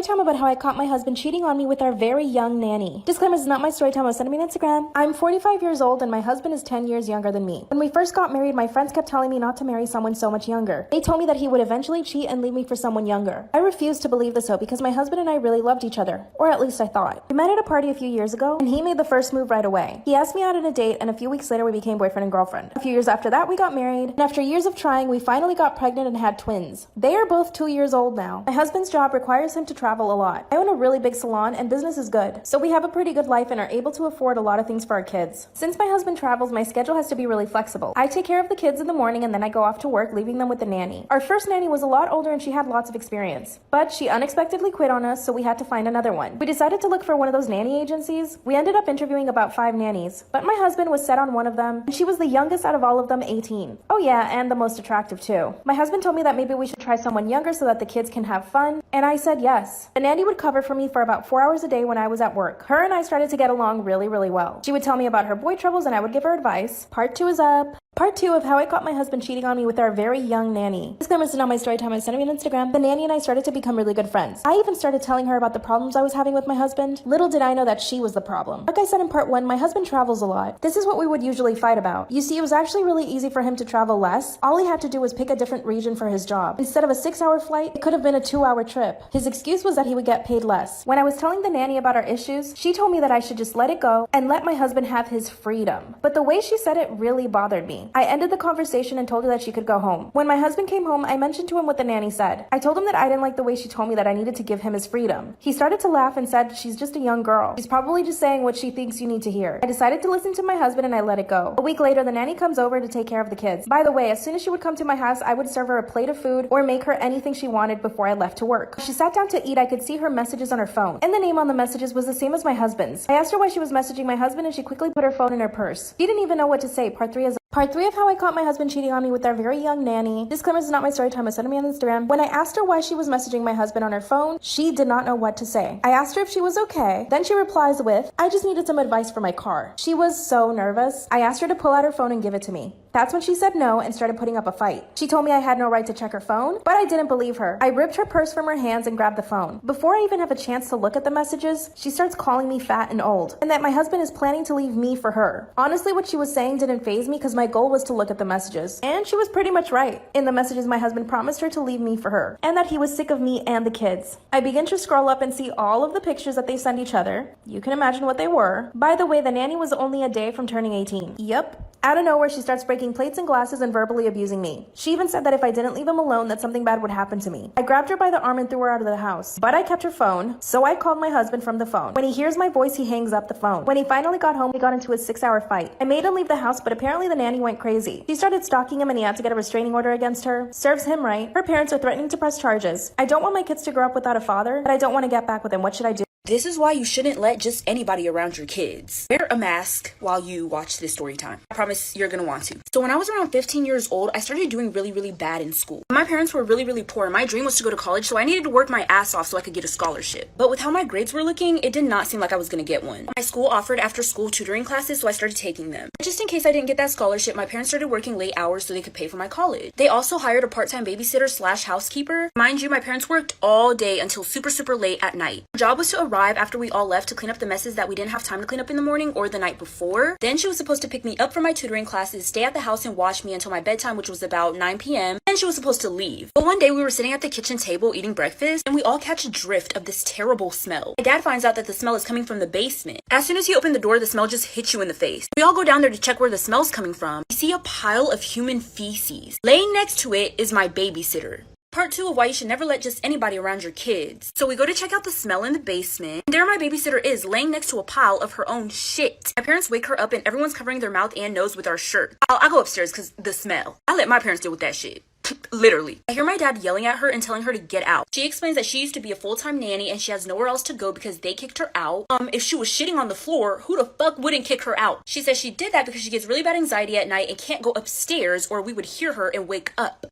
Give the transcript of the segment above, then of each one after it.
story time about how I caught my husband cheating on me with our very young nanny. Disclaimer, this is not my story time. I was sending me on Instagram. I'm 45 years old and my husband is 10 years younger than me. When we first got married, my friends kept telling me not to marry someone so much younger. They told me that he would eventually cheat and leave me for someone younger. I refused to believe this hope because my husband and I really loved each other. Or at least I thought. We met at a party a few years ago and he made the first move right away. He asked me out on a date and a few weeks later we became boyfriend and girlfriend. A few years after that we got married and after years of trying we finally got pregnant and had twins. They are both 2 years old now. My husband's job requires him to travel a lot. I own a really big salon and business is good. So we have a pretty good life and are able to afford a lot of things for our kids. Since my husband travels, my schedule has to be really flexible. I take care of the kids in the morning and then I go off to work, leaving them with the nanny. Our first nanny was a lot older and she had lots of experience. But she unexpectedly quit on us, so we had to find another one. We decided to look for one of those nanny agencies. We ended up interviewing about 5 nannies, but my husband was set on one of them and she was the youngest out of all of them, 18. Oh yeah, and the most attractive too. My husband told me that maybe we should try someone younger so that the kids can have fun, and I said yes. The nanny would cover for me for about 4 hours a day when I was at work. Her and I started to get along really well. She would tell me about her boy troubles and I would give her advice. Part 2 is up. Part 2 of how I caught my husband cheating on me with our very young nanny. Disclaimer, this is not my story time. I sent me on Instagram. The nanny and I started to become really good friends. I even started telling her about the problems I was having with my husband. Little did I know that she was the problem. Like I said in part 1, my husband travels a lot. This is what we would usually fight about. You see, it was actually really easy for him to travel less. All he had to do was pick a different region for his job. Instead of a 6-hour flight, it could have been a 2-hour trip. His excuse was that he would get paid less. When I was telling the nanny about our issues, she told me that I should just let it go and let my husband have his freedom. But the way she said it really bothered me. I ended the conversation and told her that she could go home. When my husband came home, I mentioned to him what the nanny said. I told him that I didn't like the way she told me that I needed to give him his freedom. He started to laugh and said, she's just a young girl. She's probably just saying what she thinks you need to hear. I decided to listen to my husband and I let it go. A week later, the nanny comes over to take care of the kids. By the way, as soon as she would come to my house, I would serve her a plate of food or make her anything she wanted before I left to work. She sat down to eat. I could see her messages on her phone, and the name on the messages was the same as my husband's. I asked her why she was messaging my husband and she quickly put her phone in her purse. She didn't even know what to say. Part 3 is Part 3 of how I caught my husband cheating on me with our very young nanny. Disclaimer, this is not my story time. I sent me on Instagram. When I asked her why she was messaging my husband on her phone, she did not know what to say. I asked her if she was okay. Then she replies with, I just needed some advice for my car. She was so nervous. I asked her to pull out her phone and give it to me. That's when she said no and started putting up a fight. She told me I had no right to check her phone, but I didn't believe her. I ripped her purse from her hands and grabbed the phone. Before I even have a chance to look at the messages, she starts calling me fat and old, and that my husband is planning to leave me for her. Honestly, what she was saying didn't faze me because my goal was to look at the messages. And she was pretty much right. In the messages, my husband promised her to leave me for her, and that he was sick of me and the kids. I begin to scroll up and see all of the pictures that they send each other. You can imagine what they were. By the way, the nanny was only a day from turning 18. Yep. Out of nowhere, she starts breaking plates and glasses and verbally abusing me. She even said that if I didn't leave him alone, that something bad would happen to me. I grabbed her by the arm and threw her out of the house. But I kept her phone, so I called my husband from the phone. When he hears my voice, he hangs up the phone. When he finally got home, we got into a 6-hour fight. I made him leave the house, but apparently the nanny went crazy. She started stalking him and he had to get a restraining order against her. Serves him right. Her parents are threatening to press charges. I don't want my kids to grow up without a father, but I don't want to get back with him. What should I do? This is why you shouldn't let just anybody around your kids. Wear a mask while you watch this story time. I promise you're gonna want to. So when I was around 15 years old, I started doing really bad in school. My parents were really poor and my dream was to go to college, so I needed to work my ass off so I could get a scholarship. But with how my grades were looking, it did not seem like I was gonna get one. My school offered after school tutoring classes, so I started taking them. Just in case I didn't get that scholarship, my parents started working late hours so they could pay for my college. They also hired a part-time babysitter / housekeeper. Mind you, my parents worked all day until super late at night. Her job was to arrive after we all left to clean up the messes that we didn't have time to clean up in the morning or the night before. Then she was supposed to pick me up from my tutoring classes, stay at the house and watch me until my bedtime, which was about 9 p.m. Then she was supposed to leave. But one day we were sitting at the kitchen table eating breakfast and we all catch a drift of this terrible smell. My dad finds out that the smell is coming from the basement. As soon as you open the door, the smell just hits you in the face. We all go down there to check where the smell's coming from. We see a pile of human feces. Laying next to it is my babysitter. Part 2 of why you should never let just anybody around your kids. So we go to check out the smell in the basement. And there my babysitter is, laying next to a pile of her own shit. My parents wake her up and everyone's covering their mouth and nose with our shirt. I go upstairs because the smell. I let my parents deal with that shit. Literally. I hear my dad yelling at her and telling her to get out. She explains that she used to be a full-time nanny and she has nowhere else to go because they kicked her out. If she was shitting on the floor, who the fuck wouldn't kick her out? She says she did that because she gets really bad anxiety at night and can't go upstairs or we would hear her and wake up.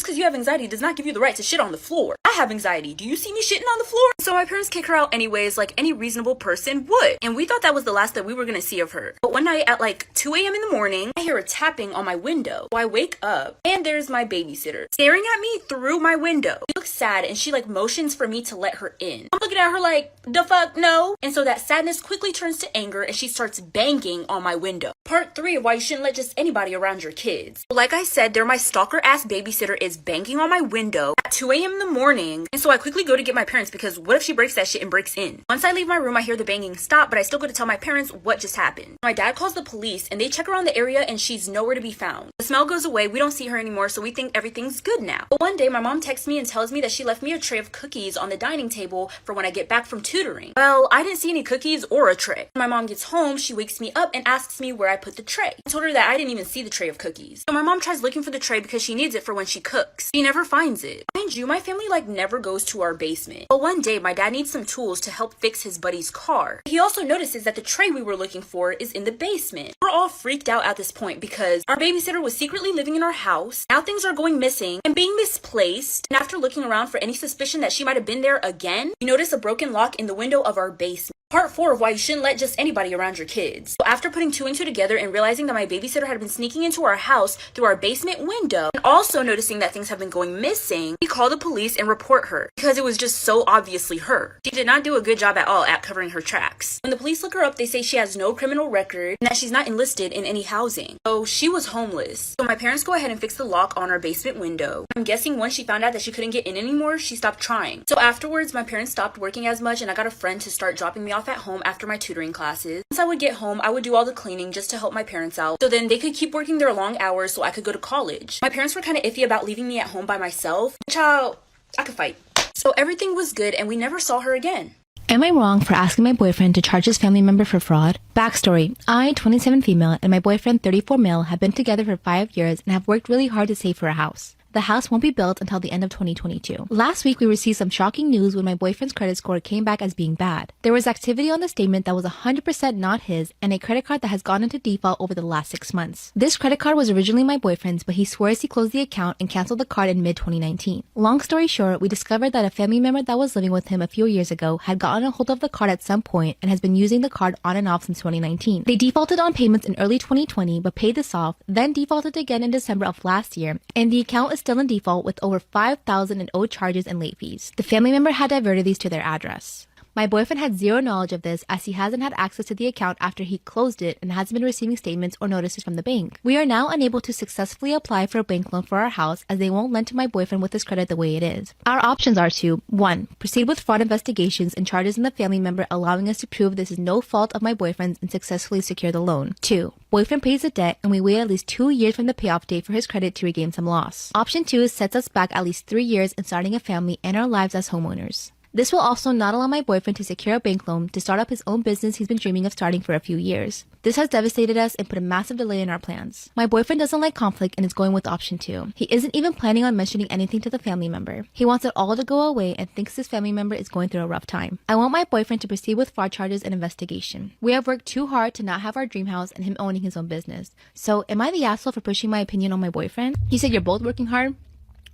because you have anxiety does not give you the right to shit on the floor. I have anxiety. Do you see me shitting on the floor? So my parents kick her out anyways, like any reasonable person would. And we thought that was the last that we were gonna see of her. But one night at like 2 a.m. in the morning, I hear a tapping on my window. So I wake up and there's my babysitter staring at me through my window. She looks sad and she like motions for me to let her in. I'm looking at her like, the fuck no? And so that sadness quickly turns to anger and she starts banging on my window. Part 3 of why you shouldn't let just anybody around your kids. Like I said, my stalker ass babysitter is banging on my window at 2 a.m. in the morning. And so I quickly go to get my parents because what if she breaks that shit and breaks in? Once I leave my room, I hear the banging stop, but I still go to tell my parents what just happened. My dad calls the police and they check around the area and she's nowhere to be found. The smell goes away, we don't see her anymore, so we think everything's good now. But one day my mom texts me and tells me that she left me a tray of cookies on the dining table for when I get back from tutoring. Well, I didn't see any cookies or a tray. When my mom gets home, she wakes me up and asks me where I put the tray. I told her that I didn't even see the tray of cookies. So my mom tries looking for the tray because she needs it for when she cooks. She never finds it. Mind you, my family like never goes to our basement. But one day my dad needs some tools to help fix his buddy's car. He also notices that the tray we were looking for is in the basement. We're all freaked out at this point because our babysitter was secretly living in our house. Now things are going missing and being misplaced. And after looking around for any suspicion that she might have been there again, we notice a broken lock in the window of our basement. Part 4 of why you shouldn't let just anybody around your kids. So after putting 2 and 2 together and realizing that my babysitter had been sneaking into our house through our basement window, and also noticing that things have been going missing, we call the police and report her because it was just so obviously her. She did not do a good job at all at covering her tracks. When the police look her up, they say she has no criminal record and that she's not enlisted in any housing. So she was homeless. So my parents go ahead and fix the lock on our basement window. I'm guessing once she found out that she couldn't get in anymore, she stopped trying. So afterwards, my parents stopped working as much and I got a friend to start dropping me off at home after my tutoring classes. Once I would get home, I would do all the cleaning just to help my parents out, so then they could keep working their long hours so I could go to college. My parents were kind of iffy about leaving me at home by myself. Child, I could fight. So everything was good and we never saw her again. Am I wrong for asking my boyfriend to charge his family member for fraud? Backstory. I, 27 female, and my boyfriend, 34 male, have been together for 5 years and have worked really hard to save for a house. The house won't be built until the end of 2022. Last week, we received some shocking news when my boyfriend's credit score came back as being bad. There was activity on the statement that was 100% not his and a credit card that has gone into default over the last 6 months. This credit card was originally my boyfriend's, but he swears he closed the account and canceled the card in mid-2019. Long story short, we discovered that a family member that was living with him a few years ago had gotten a hold of the card at some point and has been using the card on and off since 2019. They defaulted on payments in early 2020, but paid this off, then defaulted again in December of last year, and the account is still in default with over $5,000 in owed charges and late fees. The family member had diverted these to their address. My boyfriend had zero knowledge of this as he hasn't had access to the account after he closed it and hasn't been receiving statements or notices from the bank. We are now unable to successfully apply for a bank loan for our house as they won't lend to my boyfriend with his credit the way it is. Our options are to 1. Proceed with fraud investigations and charges in the family member allowing us to prove this is no fault of my boyfriend's and successfully secure the loan. 2. Boyfriend pays the debt and we wait at least 2 years from the payoff date for his credit to regain some loss. Option 2 sets us back at least 3 years in starting a family and our lives as homeowners. This will also not allow my boyfriend to secure a bank loan to start up his own business he's been dreaming of starting for a few years. This has devastated us and put a massive delay in our plans. My boyfriend doesn't like conflict and is going with option 2. He isn't even planning on mentioning anything to the family member. He wants it all to go away and thinks this family member is going through a rough time. I want my boyfriend to proceed with fraud charges and investigation. We have worked too hard to not have our dream house and him owning his own business. So am I the asshole for pushing my opinion on my boyfriend? He said you're both working hard.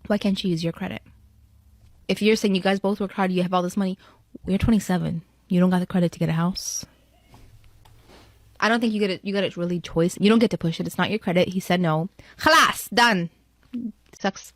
Why can't you use your credit? If you're saying you guys both work hard, you have all this money, you're 27. You don't got the credit to get a house. I don't think you get it really choice. You don't get to push it. It's not your credit. He said no. Khalas, done. Sucks.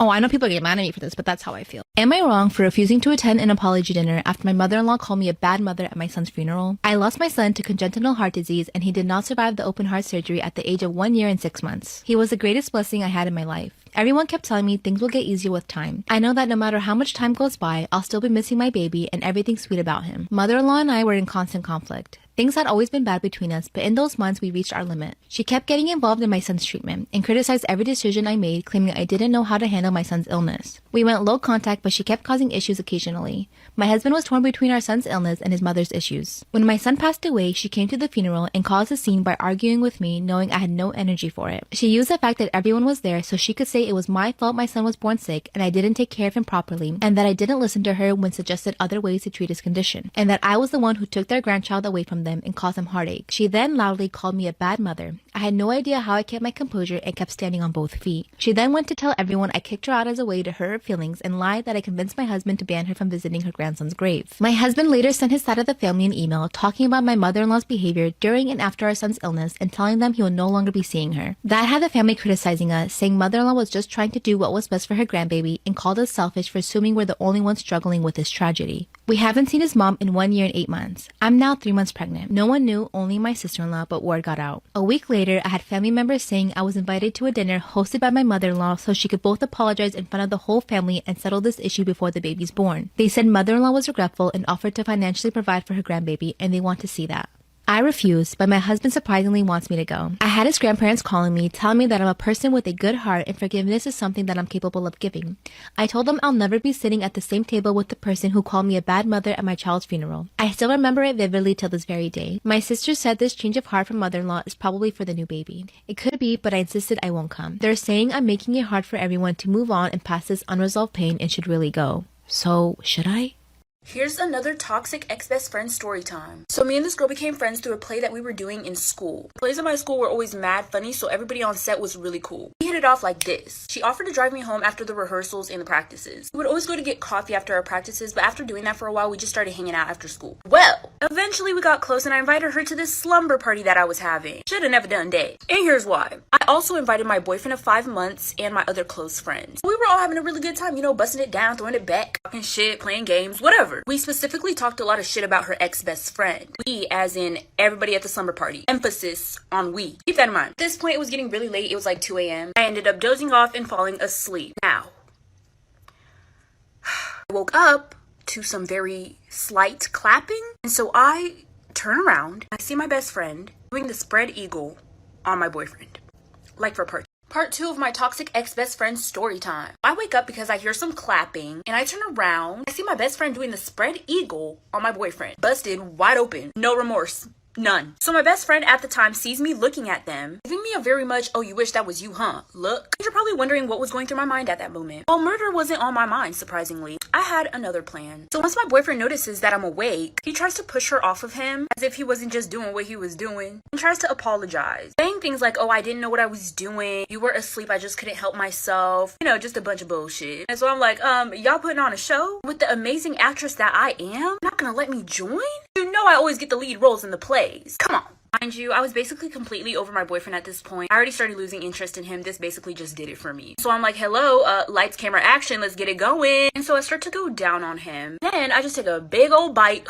I know people get mad at me for this, but that's how I feel. Am I wrong for refusing to attend an apology dinner after my mother-in-law called me a bad mother at my son's funeral? I lost my son to congenital heart disease and he did not survive the open heart surgery at the age of 1 year and 6 months. He was the greatest blessing I had in my life. Everyone kept telling me things will get easier with time. I know that no matter how much time goes by, I'll still be missing my baby and everything sweet about him. Mother-in-law and I were in constant conflict. Things had always been bad between us, but in those months we reached our limit. She kept getting involved in my son's treatment and criticized every decision I made, claiming I didn't know how to handle my son's illness. We went low contact, but she kept causing issues occasionally. My husband was torn between our son's illness and his mother's issues. When my son passed away, she came to the funeral and caused a scene by arguing with me, knowing I had no energy for it. She used the fact that everyone was there so she could say it was my fault my son was born sick and I didn't take care of him properly, and that I didn't listen to her when suggested other ways to treat his condition, and that I was the one who took their grandchild away from them and caused them heartache. She then loudly called me a bad mother. I had no idea how I kept my composure and kept standing on both feet. She then went to tell everyone I kicked her out as a way to hurt her feelings and lied that I convinced my husband to ban her from visiting her grandson's grave. My husband later sent his side of the family an email talking about my mother-in-law's behavior during and after our son's illness and telling them he will no longer be seeing her. That had the family criticizing us, saying mother-in-law was just trying to do what was best for her grandbaby and called us selfish for assuming we're the only ones struggling with this tragedy. We haven't seen his mom in 1 year and 8 months. I'm now 3 months pregnant. No one knew, only my sister-in-law, but word got out. A week later, I had family members saying I was invited to a dinner hosted by my mother-in-law so she could both apologize in front of the whole family and settle this issue before the baby's born. They said mother-in-law was regretful and offered to financially provide for her grandbaby, and they want to see that. I refused, but my husband surprisingly wants me to go. I had his grandparents calling me, telling me that I'm a person with a good heart and forgiveness is something that I'm capable of giving. I told them I'll never be sitting at the same table with the person who called me a bad mother at my child's funeral. I still remember it vividly till this very day. My sister said this change of heart from mother-in-law is probably for the new baby. It could be, but I insisted I won't come. They're saying I'm making it hard for everyone to move on and past this unresolved pain and should really go. So, should I? Here's another toxic ex-best friend story time. So me and this girl became friends through a play that we were doing in school. Plays in my school were always mad funny, so everybody on set was really cool. We hit it off like this. She offered to drive me home after the rehearsals and the practices. We would always go to get coffee after our practices, but after doing that for a while, we just started hanging out after school. Well, eventually we got close and I invited her to this slumber party that I was having. Should've never done that. And here's why. I also invited my boyfriend of 5 months and my other close friends. We were all having a really good time, you know, busting it down, throwing it back, talking shit, playing games, whatever. We specifically talked a lot of shit about her ex-best friend. We, as in everybody at the slumber party. Emphasis on we. Keep that in mind. At this point, it was getting really late. It was like 2 a.m. I ended up dozing off and falling asleep. Now, I woke up to some very slight clapping. And so I turn around. I see my best friend doing the spread eagle on my boyfriend. Like for purchase. Part 2 of my toxic ex-best friend story time. I wake up because I hear some clapping and I turn around. I see my best friend doing the spread eagle on my boyfriend. Busted, wide open, no remorse. None. So my best friend at the time sees me looking at them, giving me a very much, oh, you wish that was you, huh? Look. You're probably wondering what was going through my mind at that moment. Well, murder wasn't on my mind, surprisingly. I had another plan. So once my boyfriend notices that I'm awake, he tries to push her off of him as if he wasn't just doing what he was doing and tries to apologize. Saying things like, oh, I didn't know what I was doing. You were asleep. I just couldn't help myself. You know, just a bunch of bullshit. And so I'm like, y'all putting on a show with the amazing actress that I am? Not gonna let me join? You know I always get the lead roles in the plays. Come on. Mind you, I was basically completely over my boyfriend at this point. I already started losing interest in him. This basically just did it for me. So I'm like, hello, lights, camera, action, let's get it going. And so I start to go down on him. Then I just take a big old bite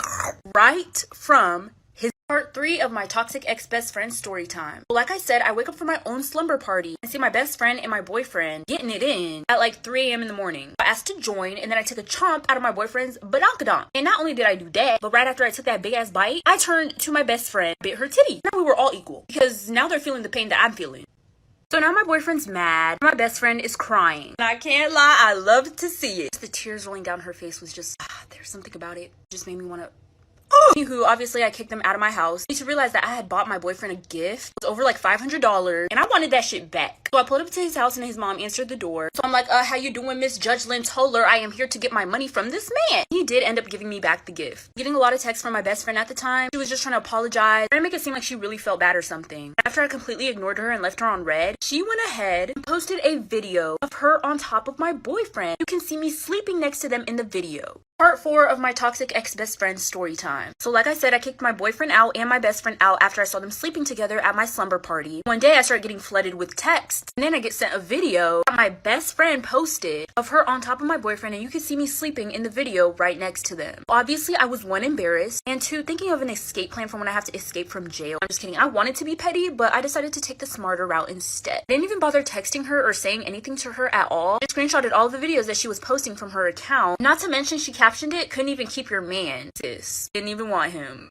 right from his. Part 3 of my toxic ex-best friend story time. Well, like I said, I wake up from my own slumber party and see my best friend and my boyfriend getting it in at like 3 a.m. in the morning. I asked to join and then I took a chomp out of my boyfriend's badonkadonk. And not only did I do that, but right after I took that big ass bite, I turned to my best friend, bit her titty. Now we were all equal because now they're feeling the pain that I'm feeling. So now my boyfriend's mad. My best friend is crying. And I can't lie, I loved to see it. The tears rolling down her face was just, there's something about it. It just made me want to. Anywho, obviously I kicked them out of my house. I need to realize that I had bought my boyfriend a gift. It was over like $500 and I wanted that shit back. So I pulled up to his house and his mom answered the door. So I'm like, how you doing, Miss Judge Lynn Toller? I am here to get my money from this man. He did end up giving me back the gift. Getting a lot of texts from my best friend at the time. She was just trying to apologize, trying to make it seem like she really felt bad or something. After I completely ignored her and left her on red, she went ahead and posted a video of her on top of my boyfriend. You can see me sleeping next to them in the video. Part 4 of my toxic ex-best friend story time. So like I said, I kicked my boyfriend out and my best friend out after I saw them sleeping together at my slumber party. One day I started getting flooded with texts and then I get sent a video that my best friend posted of her on top of my boyfriend and you can see me sleeping in the video right next to them. Obviously I was 1, embarrassed, and 2, thinking of an escape plan for when I have to escape from jail. I'm just kidding. I wanted to be petty, but I decided to take the smarter route instead. I didn't even bother texting her or saying anything to her at all. I screenshotted all the videos that she was posting from her account. Not to mention she captioned it, couldn't even keep your man, sis. Didn't even want him.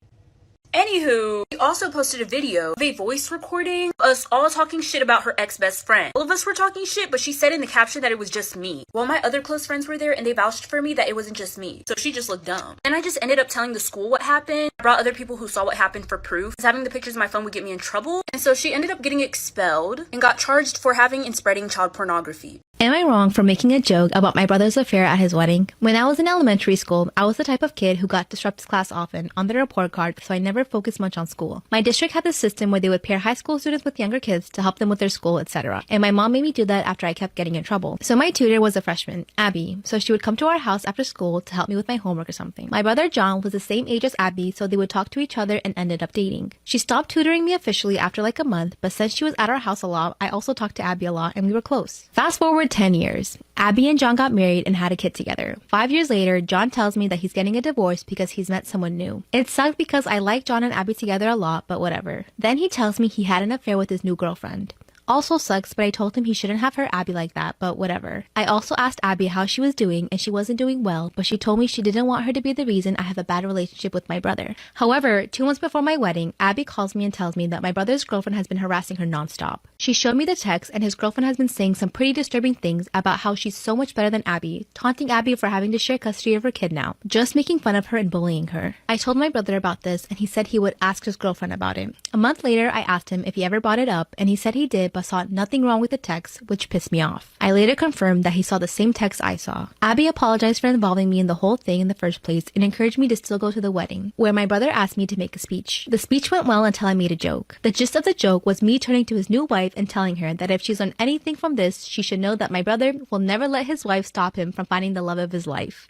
Anywho, we also posted a video of a voice recording of us all talking shit about her ex-best friend. All of us were talking shit, but she said in the caption that it was just me. Well, my other close friends were there and they vouched for me that it wasn't just me. So she just looked dumb. And I just ended up telling the school what happened. I brought other people who saw what happened for proof, because having the pictures on my phone would get me in trouble. And so she ended up getting expelled and got charged for having and spreading child pornography. Am I wrong for making a joke about my brother's affair at his wedding? When I was in elementary school, I was the type of kid who got disrupted class often on the report card, so I never focused much on school. My district had this system where they would pair high school students with younger kids to help them with their school, etc. And my mom made me do that after I kept getting in trouble. So my tutor was a freshman, Abby, so she would come to our house after school to help me with my homework or something. My brother John was the same age as Abby, so they would talk to each other and ended up dating. She stopped tutoring me officially after like a month, but since she was at our house a lot, I also talked to Abby a lot and we were close. Fast forward 10 years. Abby and John got married and had a kid together. 5 years later, John tells me that he's getting a divorce because he's met someone new. It sucked because I like John and Abby together a lot, but whatever. Then he tells me he had an affair with his new girlfriend. Also sucks, but I told him he shouldn't have hurt Abby like that, but whatever. I also asked Abby how she was doing, and she wasn't doing well, but she told me she didn't want her to be the reason I have a bad relationship with my brother. However, 2 months before my wedding, Abby calls me and tells me that my brother's girlfriend has been harassing her nonstop. She showed me the text, and his girlfriend has been saying some pretty disturbing things about how she's so much better than Abby, taunting Abby for having to share custody of her kid now, just making fun of her and bullying her. I told my brother about this, and he said he would ask his girlfriend about it. A month later, I asked him if he ever brought it up, and he said he did, but saw nothing wrong with the text, which pissed me off. I later confirmed that he saw the same text I saw. Abby apologized for involving me in the whole thing in the first place and encouraged me to still go to the wedding, where my brother asked me to make a speech. The speech went well until I made a joke. The gist of the joke was me turning to his new wife and telling her that if she's learned anything from this, she should know that my brother will never let his wife stop him from finding the love of his life.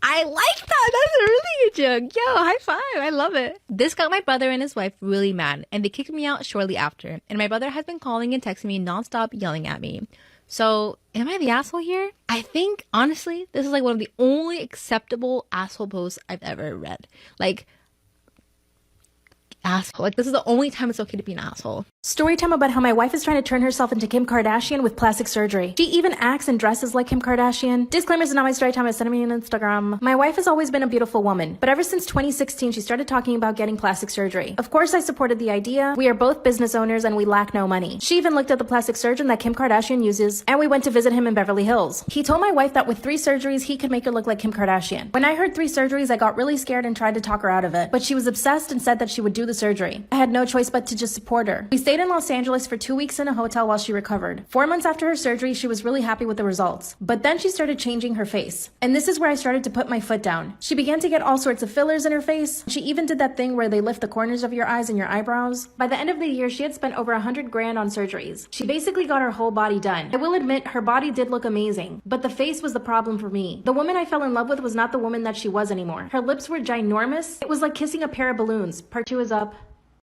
I like that. That's a really good joke. Yo, high five. I love it. This got my brother and his wife really mad, and they kicked me out shortly after. And my brother has been calling and texting me nonstop, yelling at me. So, am I the asshole here? I think, honestly, this is like one of the only acceptable asshole posts I've ever read. Like, asshole. Like, this is the only time it's okay to be an asshole. Story time about how my wife is trying to turn herself into Kim Kardashian with plastic surgery. She even acts and dresses like Kim Kardashian. Disclaimers is not my story time. Send me on Instagram. My wife has always been a beautiful woman, but ever since 2016, she started talking about getting plastic surgery. Of course, I supported the idea. We are both business owners and we lack no money. She even looked at the plastic surgeon that Kim Kardashian uses, and we went to visit him in Beverly Hills. He told my wife that with 3 surgeries, he could make her look like Kim Kardashian. When I heard 3 surgeries, I got really scared and tried to talk her out of it, but she was obsessed and said that she would do the surgery. I had no choice but to just support her. We stayed in Los Angeles for 2 weeks in a hotel while she recovered. 4 months after her surgery, she was really happy with the results. But then she started changing her face. And this is where I started to put my foot down. She began to get all sorts of fillers in her face. She even did that thing where they lift the corners of your eyes and your eyebrows. By the end of the year, she had spent over $100,000 on surgeries. She basically got her whole body done. I will admit, her body did look amazing, but the face was the problem for me. The woman I fell in love with was not the woman that she was anymore. Her lips were ginormous. It was like kissing a pair of balloons. Part 2 is up.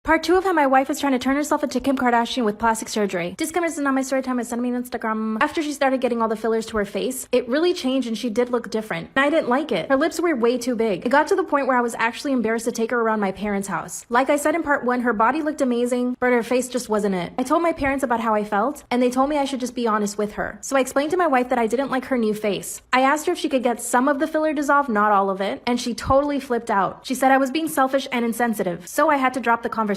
Part 2 of how my wife is trying to turn herself into Kim Kardashian with plastic surgery. Disclaimers is not my story time. Send me on Instagram. After she started getting all the fillers to her face, it really changed and she did look different. And I didn't like it. Her lips were way too big. It got to the point where I was actually embarrassed to take her around my parents' house. Like I said in part 1, her body looked amazing, but her face just wasn't it. I told my parents about how I felt, and they told me I should just be honest with her. So I explained to my wife that I didn't like her new face. I asked her if she could get some of the filler dissolved, not all of it, and she totally flipped out. She said I was being selfish and insensitive, so I had to drop the conversation.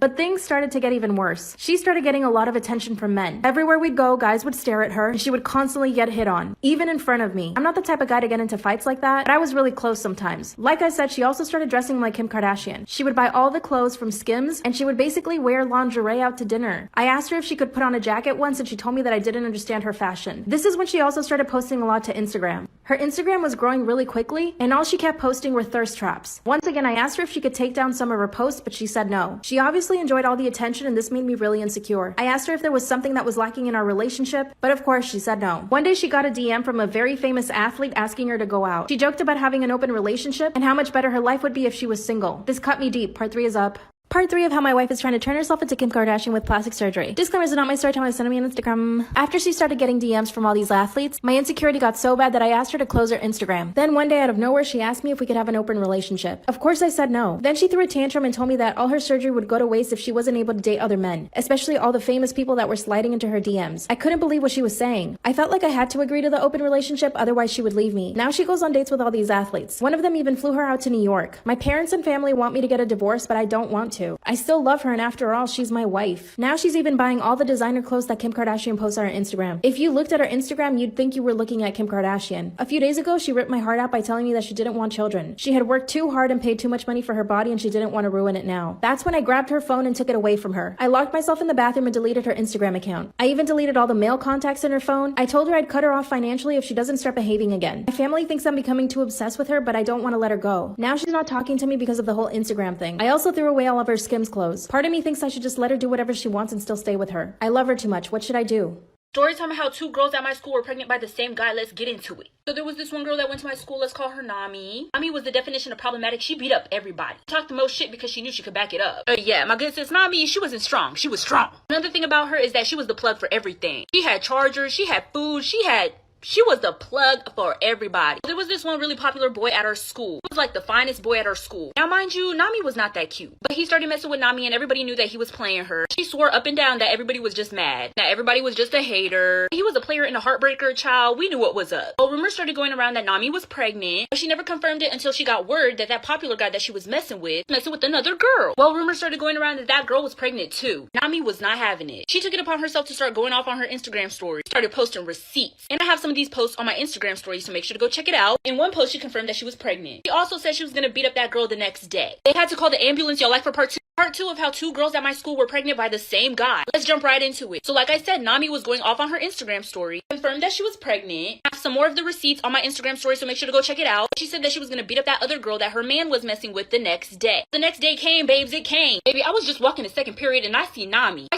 But things started to get even worse. She started getting a lot of attention from men. Everywhere we'd go, guys would stare at her, and she would constantly get hit on, even in front of me. I'm not the type of guy to get into fights like that, but I was really close sometimes. Like I said, she also started dressing like Kim Kardashian. She would buy all the clothes from Skims, and she would basically wear lingerie out to dinner. I asked her if she could put on a jacket once, and she told me that I didn't understand her fashion. This is when she also started posting a lot to Instagram. Her Instagram was growing really quickly, and all she kept posting were thirst traps. Once again, I asked her if she could take down some of her posts, but she said no. She obviously enjoyed all the attention, and this made me really insecure. I asked her if there was something that was lacking in our relationship, but of course she said no. One day she got a DM from a very famous athlete asking her to go out. She joked about having an open relationship and how much better her life would be if she was single. This cut me deep. Part 3 is up. Part 3 of how my wife is trying to turn herself into Kim Kardashian with plastic surgery. Disclaimers are not my story time. Send me on Instagram. After she started getting DMs from all these athletes, my insecurity got so bad that I asked her to close her Instagram. Then one day out of nowhere, she asked me if we could have an open relationship. Of course I said no. Then she threw a tantrum and told me that all her surgery would go to waste if she wasn't able to date other men, especially all the famous people that were sliding into her DMs. I couldn't believe what she was saying. I felt like I had to agree to the open relationship, otherwise she would leave me. Now she goes on dates with all these athletes. One of them even flew her out to New York. My parents and family want me to get a divorce, but I don't want to. to. I still love her, and after all, she's my wife. Now she's even buying all the designer clothes that Kim Kardashian posts on her Instagram. If you looked at her Instagram, you'd think you were looking at Kim Kardashian. A few days ago, she ripped my heart out by telling me that she didn't want children. She had worked too hard and paid too much money for her body, and she didn't want to ruin it now. That's when I grabbed her phone and took it away from her. I locked myself in the bathroom and deleted her Instagram account. I even deleted all the male contacts in her phone. I told her I'd cut her off financially if she doesn't start behaving again. My family thinks I'm becoming too obsessed with her, but I don't want to let her go. Now she's not talking to me because of the whole Instagram thing. I also threw away all of her Skims clothes. Part of me thinks I should just let her do whatever she wants and still stay with her. I love her too much. What should I do? Storytime how two girls at my school were pregnant by the same guy. Let's get into it. So there was this one girl that went to my school. Let's call her Nami. Nami was the definition of problematic. She beat up everybody. Talked the most shit because she knew she could back it up. Yeah, my good sis Nami, she wasn't strong. She was strong. Another thing about her is that she was the plug for everything. She had chargers. She had food. She was the plug for everybody. There was this one really popular boy at our school. He was like the finest boy at our school. Now, mind you, Nami was not that cute. But he started messing with Nami and everybody knew that he was playing her. She swore up and down that everybody was just mad. That everybody was just a hater. He was a player and a heartbreaker, child. We knew what was up. Well, rumors started going around that Nami was pregnant. But she never confirmed it until she got word that that popular guy that she was messing with another girl. Well, rumors started going around that that girl was pregnant too. Nami was not having it. She took it upon herself to start going off on her Instagram story. Started posting receipts. And I have some of these posts on my Instagram story, so make sure to go check it out. In one post, she confirmed that she was pregnant. She also said she was gonna beat up that girl the next day. They had to call the ambulance, y'all, like for part 2. Part 2 of how two girls at my school were pregnant by the same guy. Let's jump right into it. So like I said, Nami was going off on her Instagram story, confirmed that she was pregnant. I have some more of the receipts on my Instagram story, so make sure to go check it out. She said that she was gonna beat up that other girl that her man was messing with the next day. The next day came, babes, it came. Baby, I was just walking the second period and I see Nami.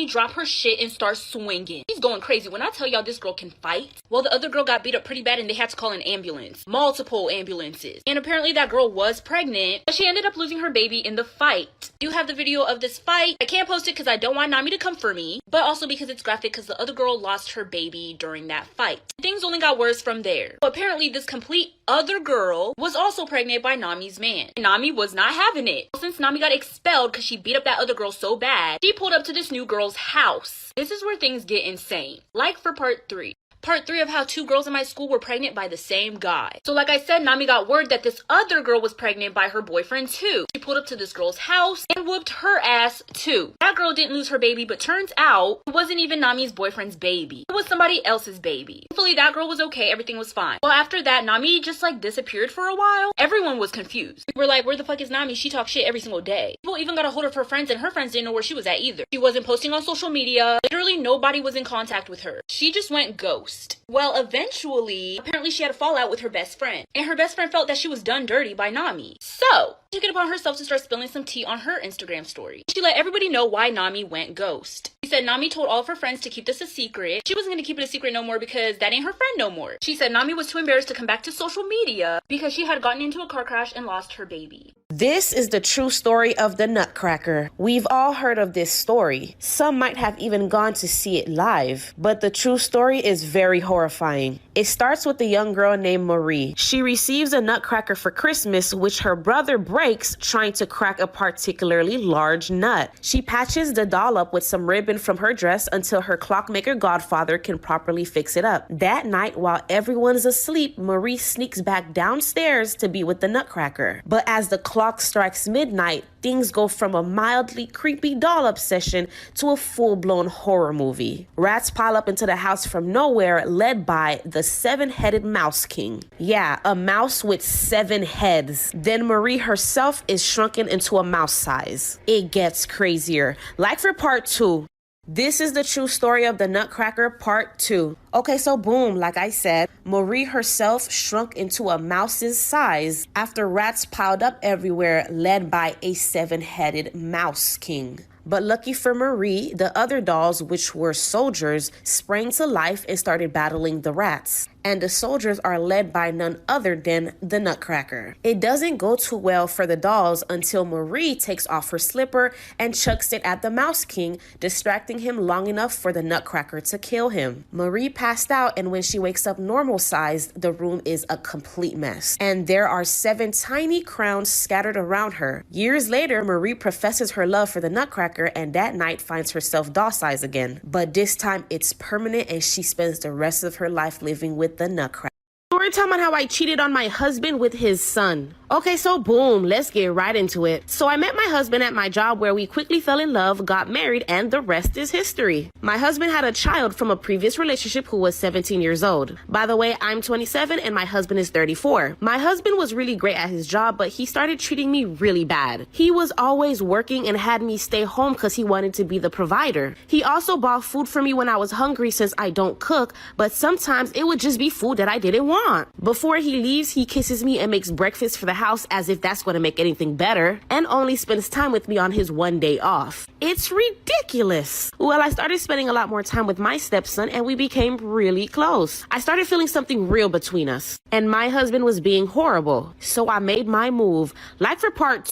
Drop her shit and start swinging. She's going crazy. When I tell y'all this girl can fight, well, the other girl got beat up pretty bad and they had to call an ambulance. Multiple ambulances. And apparently that girl was pregnant, but she ended up losing her baby in the fight. You have the video of this fight. I can't post it because I don't want Nami to come for me, but also because it's graphic because the other girl lost her baby during that fight. Things only got worse from there. So apparently this complete other girl was also pregnant by Nami's man. And Nami was not having it. Since Nami got expelled because she beat up that other girl so bad, she pulled up to this new girl's house. This is where things get insane. Like for part 3. Part 3 of how two girls in my school were pregnant by the same guy. So like I said, Nami got word that this other girl was pregnant by her boyfriend too. She pulled up to this girl's house and whooped her ass too. That girl didn't lose her baby, but turns out it wasn't even Nami's boyfriend's baby. It was somebody else's baby. Hopefully that girl was okay, everything was fine. Well, after that, Nami just like disappeared for a while. Everyone was confused. We were like, where the fuck is Nami? She talks shit every single day. People even got a hold of her friends and her friends didn't know where she was at either. She wasn't posting on social media. Literally nobody was in contact with her. She just went ghost. Well, eventually, apparently she had a fallout with her best friend. And her best friend felt that she was done dirty by Nami. So, she took it upon herself to start spilling some tea on her Instagram story. She let everybody know why Nami went ghost. She said Nami told all of her friends to keep this a secret. She wasn't going to keep it a secret no more because that ain't her friend no more. She said Nami was too embarrassed to come back to social media because she had gotten into a car crash and lost her baby. This is the true story of the Nutcracker. We've all heard of this story. Some might have even gone to see it live, but the true story is very horrifying. It starts with a young girl named Marie. She receives a nutcracker for Christmas, which her brother breaks trying to crack a particularly large nut. She patches the doll up with some ribbon from her dress until her clockmaker godfather can properly fix it up. That night, while everyone's asleep, Marie sneaks back downstairs to be with the nutcracker. But as the clock strikes midnight, things go from a mildly creepy doll obsession to a full-blown horror movie. Rats pile up into the house from nowhere, led by the 7-headed Mouse King. Yeah, a mouse with 7 heads. Then Marie herself is shrunken into a mouse size. It gets crazier. Like for part 2. This is the true story of the Nutcracker part 2. Okay, so boom, like I said, Marie herself shrunk into a mouse's size after rats piled up everywhere, led by a 7-headed Mouse King. But lucky for Marie, the other dolls, which were soldiers, sprang to life and started battling the rats. And the soldiers are led by none other than the Nutcracker. It doesn't go too well for the dolls until Marie takes off her slipper and chucks it at the Mouse King, distracting him long enough for the Nutcracker to kill him. Marie passed out, and when she wakes up normal sized, the room is a complete mess. And there are 7 tiny crowns scattered around her. Years later, Marie professes her love for the Nutcracker and that night finds herself doll size again. But this time it's permanent and she spends the rest of her life living with the Nutcracker. Story time on how I cheated on my husband with his son. Okay, so boom, let's get right into it. So I met my husband at my job where we quickly fell in love, got married, and the rest is history. My husband had a child from a previous relationship who was 17 years old. By the way, I'm 27 and my husband is 34. My husband was really great at his job, but he started treating me really bad. He was always working and had me stay home because he wanted to be the provider. He also bought food for me when I was hungry since I don't cook, but sometimes it would just be food that I didn't want. Before he leaves, he kisses me and makes breakfast for the house as if that's going to make anything better, and only spends time with me on his one day off. It's ridiculous. Well, I started spending a lot more time with my stepson and we became really close. I started feeling something real between us, and my husband was being horrible. So I made my move. Like for part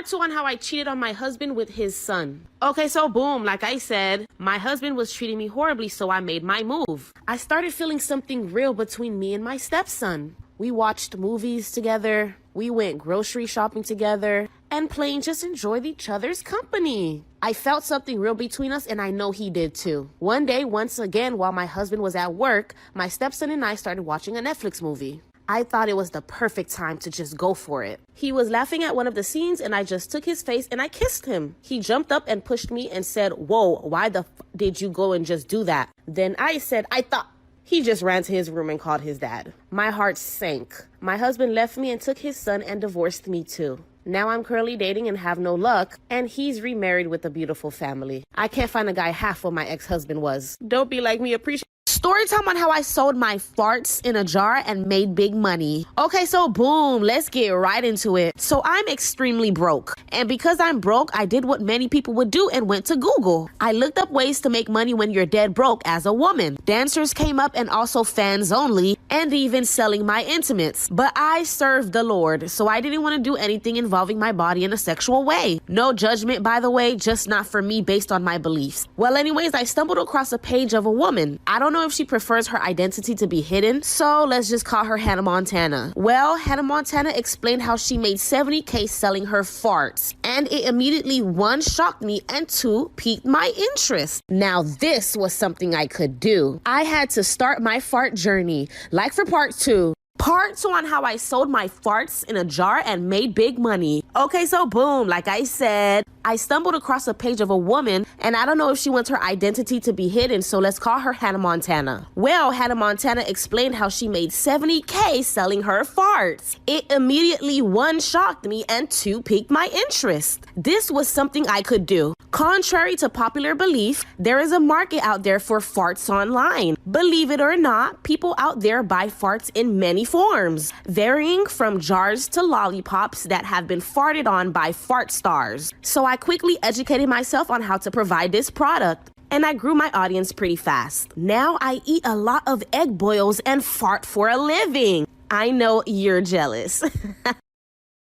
two on how I cheated on my husband with his son. Okay, so boom, like I said, my husband was treating me horribly, so I made my move. I started feeling something real between me and my stepson. We watched movies together, we went grocery shopping together, and plain just enjoyed each other's company. I felt something real between us, and I know he did too. One day, once again, while my husband was at work, my stepson and I started watching a Netflix movie. I thought it was the perfect time to just go for it. He was laughing at one of the scenes and I just took his face and I kissed him. He jumped up and pushed me and said, "Whoa, why the did you go and just do that?" Then I said, "I thought..." He just ran to his room and called his dad. My heart sank. My husband left me and took his son and divorced me too. Now I'm currently dating and have no luck, and he's remarried with a beautiful family. I can't find a guy half what my ex-husband was. Don't be like me, appreciate. Story time on how I sold my farts in a jar and made big money. Okay, so boom, let's get right into it. So I'm extremely broke. And because I'm broke, I did what many people would do and went to Google. I looked up ways to make money when you're dead broke as a woman. Dancers came up and also fans only, and even selling my intimates. But I served the Lord, so I didn't want to do anything involving my body in a sexual way. No judgment, by the way, just not for me based on my beliefs. Well, anyways, I stumbled across a page of a woman. I don't know if she prefers her identity to be hidden, so let's just call her Hannah Montana. Well, Hannah Montana explained how she made 70K selling her farts, and it immediately, one, shocked me, and two, piqued my interest. Now this was something I could do. I had to start my fart journey. Like for part two. Part two on how I sold my farts in a jar and made big money. Okay, so boom, like I said, I stumbled across a page of a woman, and I don't know if she wants her identity to be hidden, so let's call her Hannah Montana. Well, Hannah Montana explained how she made 70K selling her farts. It immediately, one, shocked me, and two, piqued my interest. This was something I could do. Contrary to popular belief, there is a market out there for farts online. Believe it or not, people out there buy farts in many forms, varying from jars to lollipops that have been farted on by fart stars. So I quickly educated myself on how to provide this product, and I grew my audience pretty fast. Now I eat a lot of egg boils and fart for a living. I know you're jealous.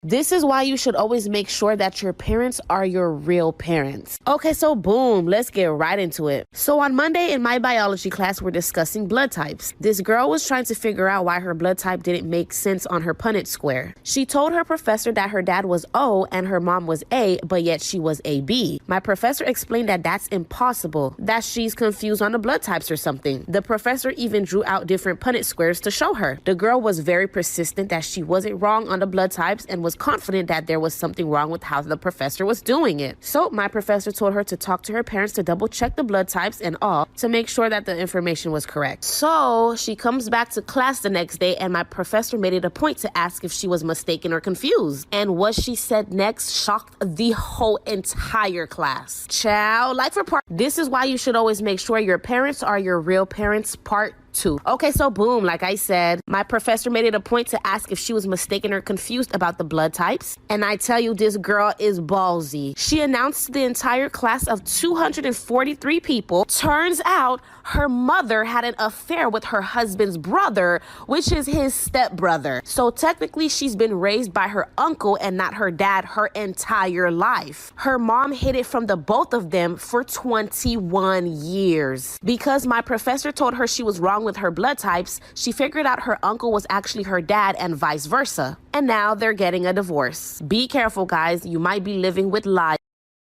This is why you should always make sure that your parents are your real parents. Okay, so boom, let's get right into it. So on Monday in my biology class, we're discussing blood types. This girl was trying to figure out why her blood type didn't make sense on her Punnett square. She told her professor that her dad was O and her mom was A, but yet she was AB. My professor explained that that's impossible, that she's confused on the blood types or something. The professor even drew out different Punnett squares to show her. The girl was very persistent that she wasn't wrong on the blood types and was confident that there was something wrong with how the professor was doing it. So my professor told her to talk to her parents to double check the blood types and all to make sure that the information was correct. So she comes back to class the next day and my professor made it a point to ask if she was mistaken or confused. And what she said next shocked the whole entire class. Ciao, like for part. This is why you should always make sure your parents are your real parents, part two. Okay, so boom, like I said, my professor made it a point to ask if she was mistaken or confused about the blood types. And I tell you, this girl is ballsy. She announced to the entire class of 243 people. Turns out her mother had an affair with her husband's brother, which is his stepbrother. So technically, she's been raised by her uncle and not her dad her entire life. Her mom hid it from the both of them for 21 years. Because my professor told her she was wrong with her blood types, she figured out her uncle was actually her dad and vice versa. And now they're getting a divorce. Be careful, guys. You might be living with lies.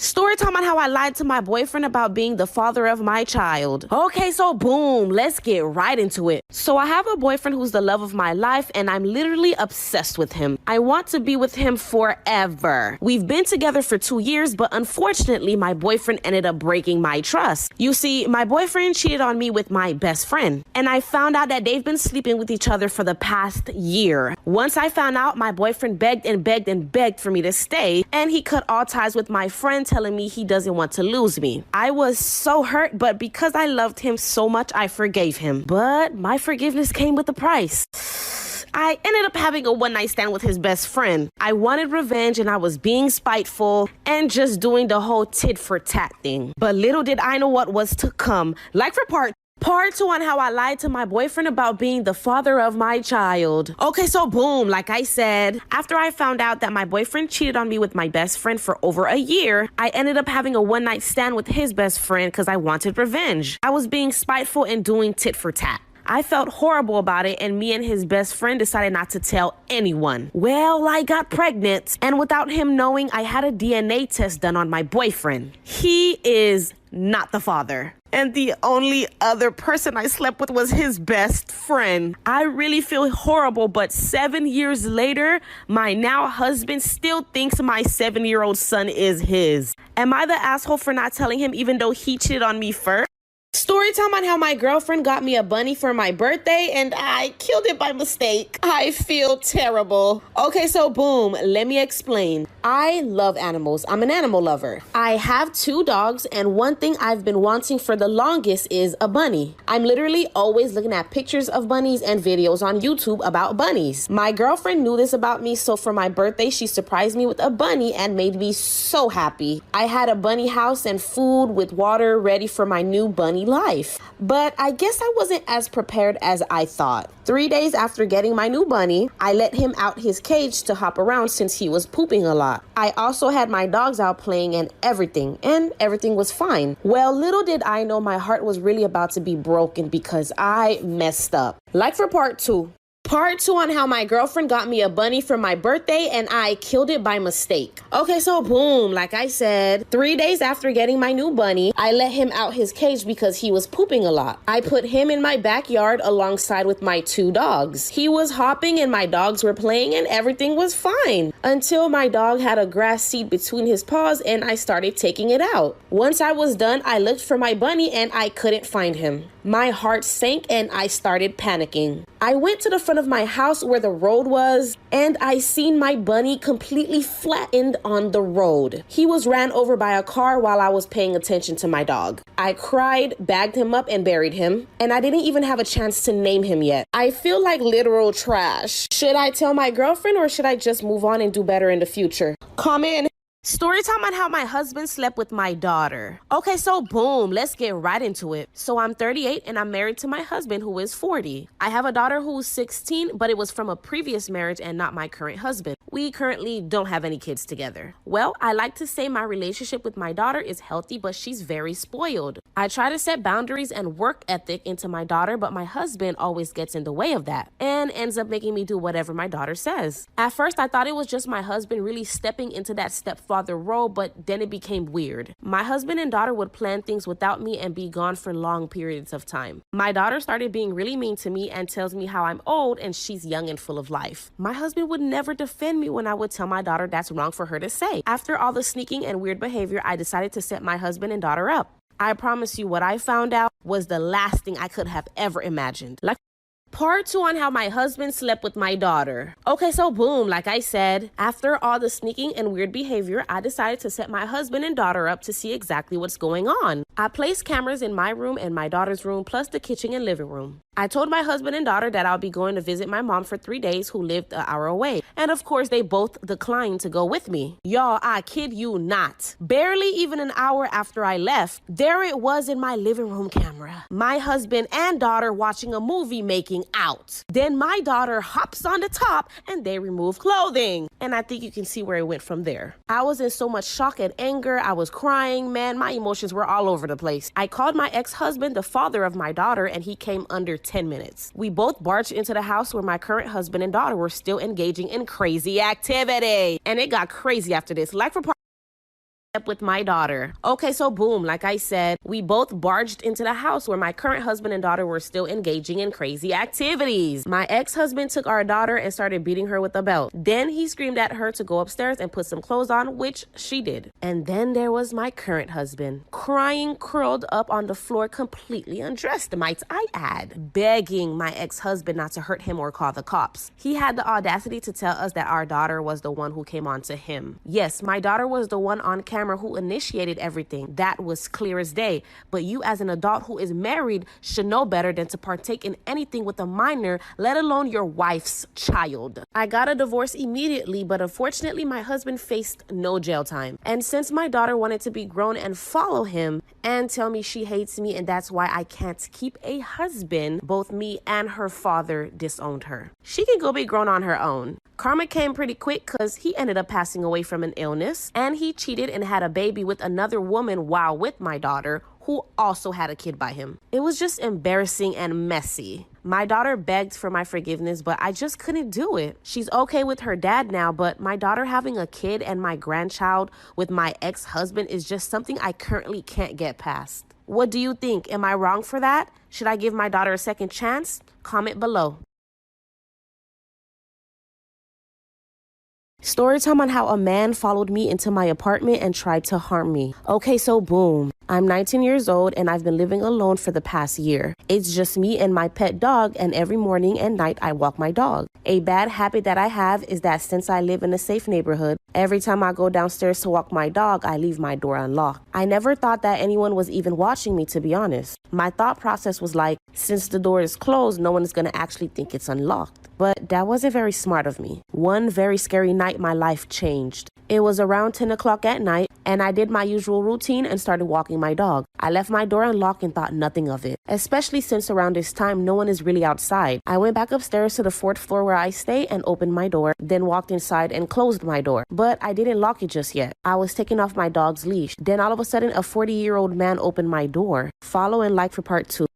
Story time on how I lied to my boyfriend about being the father of my child. Okay, so boom, let's get right into it. So I have a boyfriend who's the love of my life, and I'm literally obsessed with him. I want to be with him forever. We've been together for 2 years, but unfortunately, my boyfriend ended up breaking my trust. You see, my boyfriend cheated on me with my best friend, and I found out that they've been sleeping with each other for the past year. Once I found out, my boyfriend begged and begged and begged for me to stay, and he cut all ties with my friend, telling me he doesn't want to lose me. I was so hurt, but because I loved him so much, I forgave him. But my forgiveness came with a price. I ended up having a one-night stand with his best friend. I wanted revenge, and I was being spiteful and just doing the whole tit-for-tat thing. But little did I know what was to come. Like for Part 2 on how I lied to my boyfriend about being the father of my child. Okay, so boom, like I said, after I found out that my boyfriend cheated on me with my best friend for over a year, I ended up having a one-night stand with his best friend because I wanted revenge. I was being spiteful and doing tit for tat. I felt horrible about it, and me and his best friend decided not to tell anyone. Well, I got pregnant, and without him knowing, I had a DNA test done on my boyfriend. He is not the father. And the only other person I slept with was his best friend. I really feel horrible, but 7 years later, my now husband still thinks my 7-year-old son is his. Am I the asshole for not telling him even though he cheated on me first? Story time on how my girlfriend got me a bunny for my birthday and I killed it by mistake. I feel terrible. Okay, so boom, let me explain. I love animals. I'm an animal lover. I have 2 dogs, and one thing I've been wanting for the longest is a bunny. I'm literally always looking at pictures of bunnies and videos on YouTube about bunnies. My girlfriend knew this about me, so for my birthday, she surprised me with a bunny and made me so happy. I had a bunny house and food with water ready for my new bunny life. But I guess I wasn't as prepared as I thought. 3 days after getting my new bunny, I let him out his cage to hop around since he was pooping a lot. I also had my dogs out playing and everything was fine. Well, little did I know my heart was really about to be broken because I messed up. Like for part 2. Part 2 on how my girlfriend got me a bunny for my birthday and I killed it by mistake. Okay, so boom, like I said, 3 days after getting my new bunny, I let him out his cage because he was pooping a lot. I put him in my backyard alongside with my 2 dogs. He was hopping and my dogs were playing and everything was fine until my dog had a grass seed between his paws and I started taking it out. Once I was done, I looked for my bunny and I couldn't find him. My heart sank and I started panicking. I went to the front of my house where the road was, and I seen my bunny completely flattened on the road. He was ran over by a car while I was paying attention to my dog. I cried, bagged him up, and buried him, and I didn't even have a chance to name him yet. I feel like literal trash. Should I tell my girlfriend or should I just move on and do better in the future? Comment. Story time on how my husband slept with my daughter. Okay, so boom, let's get right into it. So I'm 38 and I'm married to my husband who is 40. I have a daughter who's 16, but it was from a previous marriage and not my current husband. We currently don't have any kids together. Well, I like to say my relationship with my daughter is healthy, but she's very spoiled. I try to set boundaries and work ethic into my daughter, but my husband always gets in the way of that and ends up making me do whatever my daughter says. At first, I thought it was just my husband really stepping into that stepfather role, but then it became weird. My husband and daughter would plan things without me and be gone for long periods of time. My daughter started being really mean to me and tells me how I'm old and she's young and full of life. My husband would never defend me when I would tell my daughter that's wrong for her to say. After all the sneaking and weird behavior, I decided to set my husband and daughter up. I promise you, what I found out was the last thing I could have ever imagined. Part 2 on how my husband slept with my daughter. Okay, so boom, like I said, after all the sneaking and weird behavior, I decided to set my husband and daughter up to see exactly what's going on. I placed cameras in my room and my daughter's room, plus the kitchen and living room. I told my husband and daughter that I'll be going to visit my mom for 3 days who lived an hour away. And of course, they both declined to go with me. Y'all, I kid you not. Barely even an hour after I left, there it was in my living room camera. My husband and daughter watching a movie making out. Then my daughter hops on the top and they remove clothing. And I think you can see where it went from there. I was in so much shock and anger. I was crying. Man, my emotions were all over the place. I called my ex-husband, the father of my daughter, and he came under 10 minutes. We both barged into the house where my current husband and daughter were still engaging in crazy activity. And it got crazy after this. Like for with my daughter. Okay, so boom, like I said, we both barged into the house where my current husband and daughter were still engaging in crazy activities. My ex-husband took our daughter and started beating her with a belt. Then he screamed at her to go upstairs and put some clothes on, which she did. And then there was my current husband, crying, curled up on the floor, completely undressed, might I add, begging my ex-husband not to hurt him or call the cops. He had the audacity to tell us that our daughter was the one who came on to him. Yes, my daughter was the one on camera who initiated everything. That was clear as day. But you as an adult who is married should know better than to partake in anything with a minor, let alone your wife's child. I got a divorce immediately, but unfortunately my husband faced no jail time. And since my daughter wanted to be grown and follow him and tell me she hates me and that's why I can't keep a husband, both me and her father disowned her. She can go be grown on her own. Karma came pretty quick because he ended up passing away from an illness, and he cheated and had a baby with another woman while with my daughter, who also had a kid by him. It was just embarrassing and messy. My daughter begged for my forgiveness, but I just couldn't do it. She's okay with her dad now, but my daughter having a kid and my grandchild with my ex-husband is just something I currently can't get past. What do you think? Am I wrong for that? Should I give my daughter a second chance? Comment below. Story time on how a man followed me into my apartment and tried to harm me. Okay, so boom. I'm 19 years old and I've been living alone for the past year. It's just me and my pet dog, and every morning and night I walk my dog. A bad habit that I have is that since I live in a safe neighborhood, every time I go downstairs to walk my dog, I leave my door unlocked. I never thought that anyone was even watching me, to be honest. My thought process was like, since the door is closed, no one is going to actually think it's unlocked. But that wasn't very smart of me. One very scary night, my life changed. It was around 10 o'clock at night, and I did my usual routine and started walking my dog. I left my door unlocked and thought nothing of it, especially since around this time, no one is really outside. I went back upstairs to the 4th floor where I stay and opened my door, then walked inside and closed my door. But I didn't lock it just yet. I was taking off my dog's leash. Then all of a sudden, a 40-year-old man opened my door. Follow and like for part 2.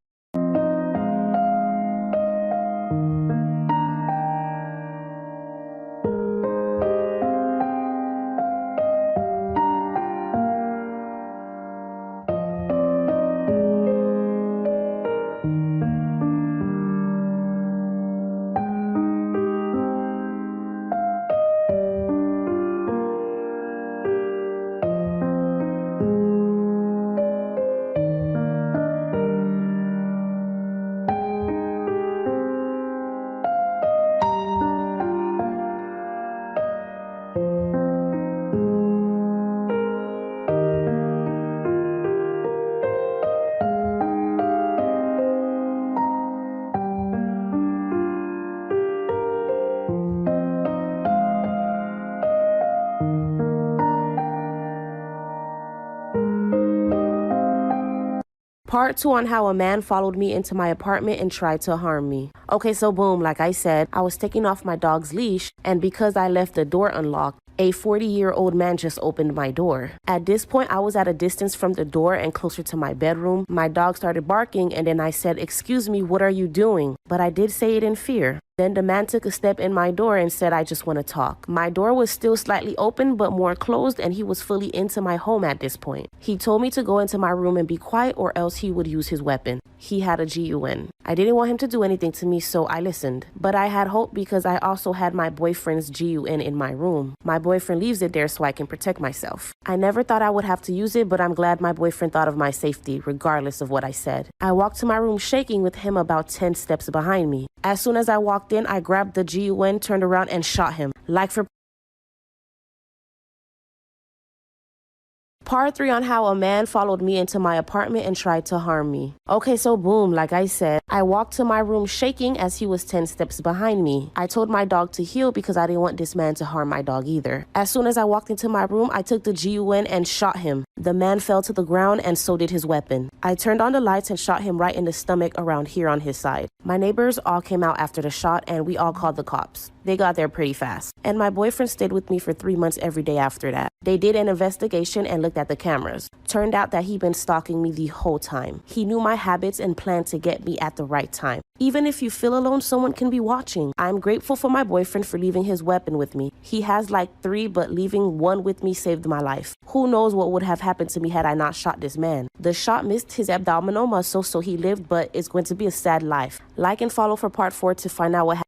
Part 2 on how a man followed me into my apartment and tried to harm me. Okay, so boom, like I said, I was taking off my dog's leash, and because I left the door unlocked, a 40-year-old man just opened my door. At this point, I was at a distance from the door and closer to my bedroom. My dog started barking, and then I said, "Excuse me, what are you doing?" But I did say it in fear. Then the man took a step in my door and said, "I just want to talk." My door was still slightly open, but more closed, and he was fully into my home at this point. He told me to go into my room and be quiet, or else he would use his weapon. He had a gun. I didn't want him to do anything to me, so I listened. But I had hope because I also had my boyfriend's gun in my room. My boyfriend leaves it there so I can protect myself. I never thought I would have to use it, but I'm glad my boyfriend thought of my safety, regardless of what I said. I walked to my room shaking with him about 10 steps behind me. As soon as I walked in, I grabbed the gun, turned around, and shot him. Like for Part 3 on how a man followed me into my apartment and tried to harm me. Okay, so boom, like I said, I walked to my room shaking as he was 10 steps behind me. I told my dog to heel because I didn't want this man to harm my dog either. As soon as I walked into my room, I took the gun and shot him. The man fell to the ground and so did his weapon. I turned on the lights and shot him right in the stomach around here on his side. My neighbors all came out after the shot and we all called the cops. They got there pretty fast. And my boyfriend stayed with me for 3 months every day after that. They did an investigation and looked at the cameras. Turned out that he'd been stalking me the whole time. He knew my habits and planned to get me at the right time. Even if you feel alone, someone can be watching. I'm grateful for my boyfriend for leaving his weapon with me. He has like 3, but leaving one with me saved my life. Who knows what would have happened to me had I not shot this man. The shot missed his abdominal muscle, so he lived, but it's going to be a sad life. Like and follow for part 4 to find out what happened.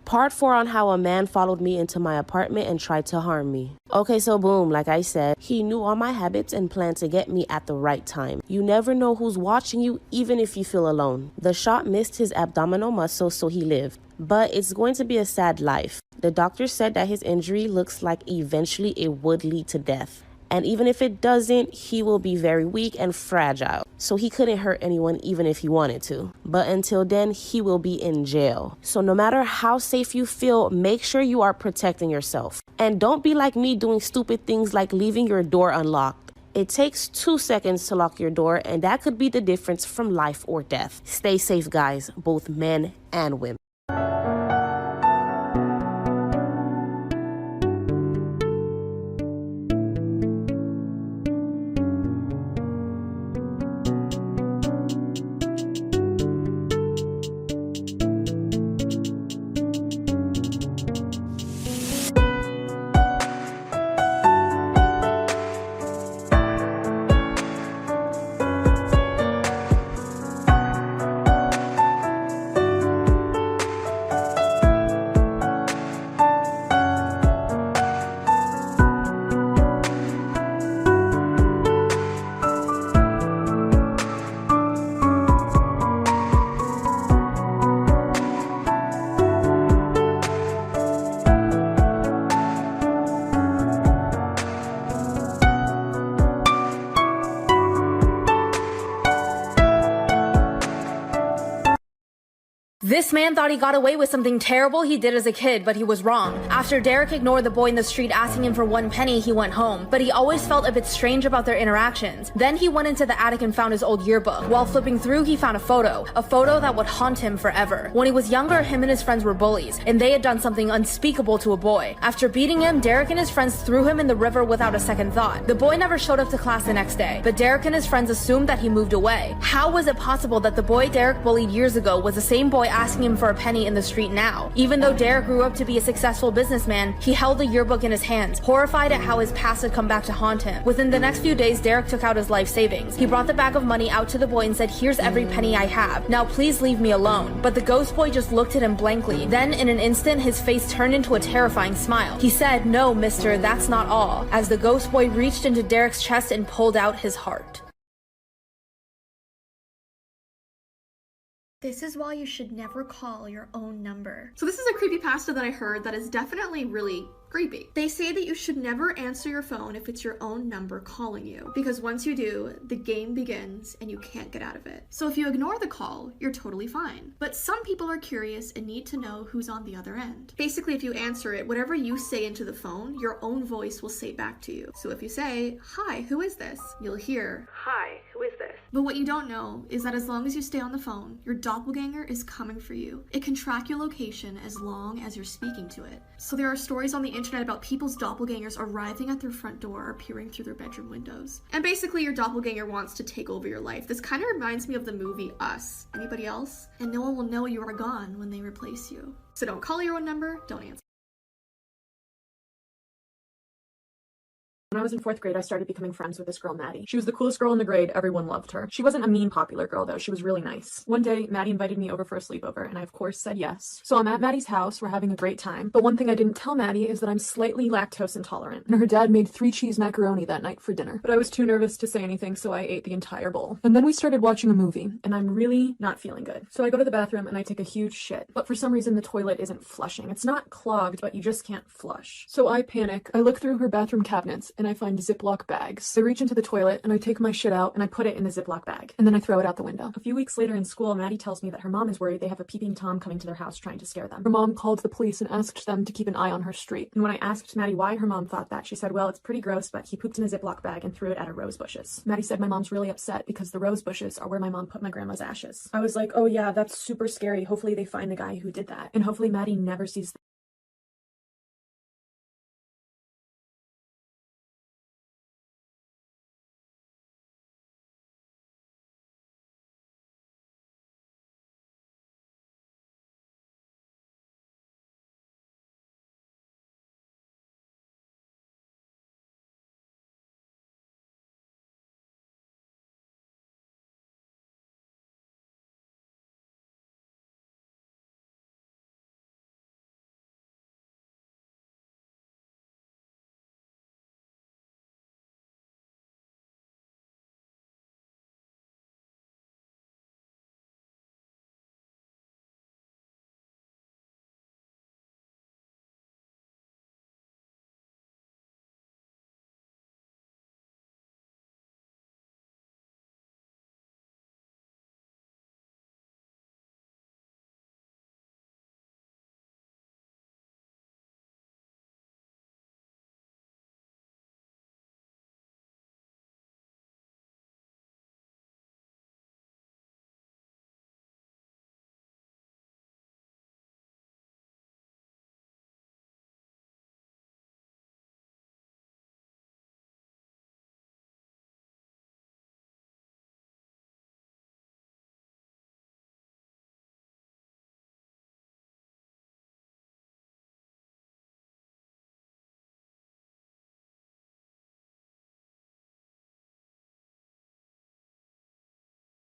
Part 4 on how a man followed me into my apartment and tried to harm me. Okay, so boom, like I said, he knew all my habits and planned to get me at the right time. You never know who's watching you, even if you feel alone. The shot missed his abdominal muscle, so he lived. But it's going to be a sad life. The doctor said that his injury looks like eventually it would lead to death. And even if it doesn't, he will be very weak and fragile. So he couldn't hurt anyone even if he wanted to. But until then, he will be in jail. So no matter how safe you feel, make sure you are protecting yourself. And don't be like me doing stupid things like leaving your door unlocked. It takes 2 seconds to lock your door, and that could be the difference from life or death. Stay safe, guys, both men and women. This man thought he got away with something terrible he did as a kid, but he was wrong. After Derek ignored the boy in the street asking him for 1 penny, he went home, but he always felt a bit strange about their interactions. Then he went into the attic and found his old yearbook. While flipping through, he found a photo that would haunt him forever. When he was younger, him and his friends were bullies, and they had done something unspeakable to a boy. After beating him, Derek and his friends threw him in the river without a second thought. The boy never showed up to class the next day, but Derek and his friends assumed that he moved away. How was it possible that the boy Derek bullied years ago was the same boy asking him for a penny in the street now? Even though Derek grew up to be a successful businessman, he held the yearbook in his hands, horrified at how his past had come back to haunt him. Within the next few days, Derek took out his life savings. He brought the bag of money out to the boy and said, "Here's every penny I have. Now please leave me alone." But the ghost boy just looked at him blankly. Then in an instant, his face turned into a terrifying smile. He said, "No, mister, that's not all," as the ghost boy reached into Derek's chest and pulled out his heart. This is why you should never call your own number. So this is a creepypasta that I heard that is definitely really creepy. They say that you should never answer your phone if it's your own number calling you, because once you do, the game begins and you can't get out of it. So if you ignore the call, you're totally fine. But some people are curious and need to know who's on the other end. Basically, if you answer it, whatever you say into the phone, your own voice will say back to you. So if you say, "Hi, who is this?" you'll hear, "Hi, who is this?" But what you don't know is that as long as you stay on the phone, your doppelganger is coming for you. It can track your location as long as you're speaking to it. So there are stories on the internet about people's doppelgangers arriving at their front door or peering through their bedroom windows. And basically your doppelganger wants to take over your life. This kind of reminds me of the movie Us. Anybody else? And no one will know you are gone when they replace you. So don't call your own number, don't answer. When I was in 4th grade, I started becoming friends with this girl, Maddie. She was the coolest girl in the grade. Everyone loved her. She wasn't a mean, popular girl, though. She was really nice. One day, Maddie invited me over for a sleepover, and I, of course, said yes. So I'm at Maddie's house. We're having a great time. But one thing I didn't tell Maddie is that I'm slightly lactose intolerant, and her dad made 3-cheese macaroni that night for dinner. But I was too nervous to say anything, so I ate the entire bowl. And then we started watching a movie, and I'm really not feeling good. So I go to the bathroom, and I take a huge shit. But for some reason, the toilet isn't flushing. It's not clogged, but you just can't flush. So I panic. I look through her bathroom cabinets, and I find Ziploc bags. I reach into the toilet and I take my shit out and I put it in the Ziploc bag and then I throw it out the window. A few weeks later in school, Maddie tells me that her mom is worried they have a peeping Tom coming to their house trying to scare them. Her mom called the police and asked them to keep an eye on her street. And when I asked Maddie why her mom thought that, she said, "Well, it's pretty gross, but he pooped in a Ziploc bag and threw it at her rose bushes." Maddie said my mom's really upset because the rose bushes are where my mom put my grandma's ashes. I was like, "Oh yeah, that's super scary. Hopefully they find the guy who did that. And hopefully Maddie never sees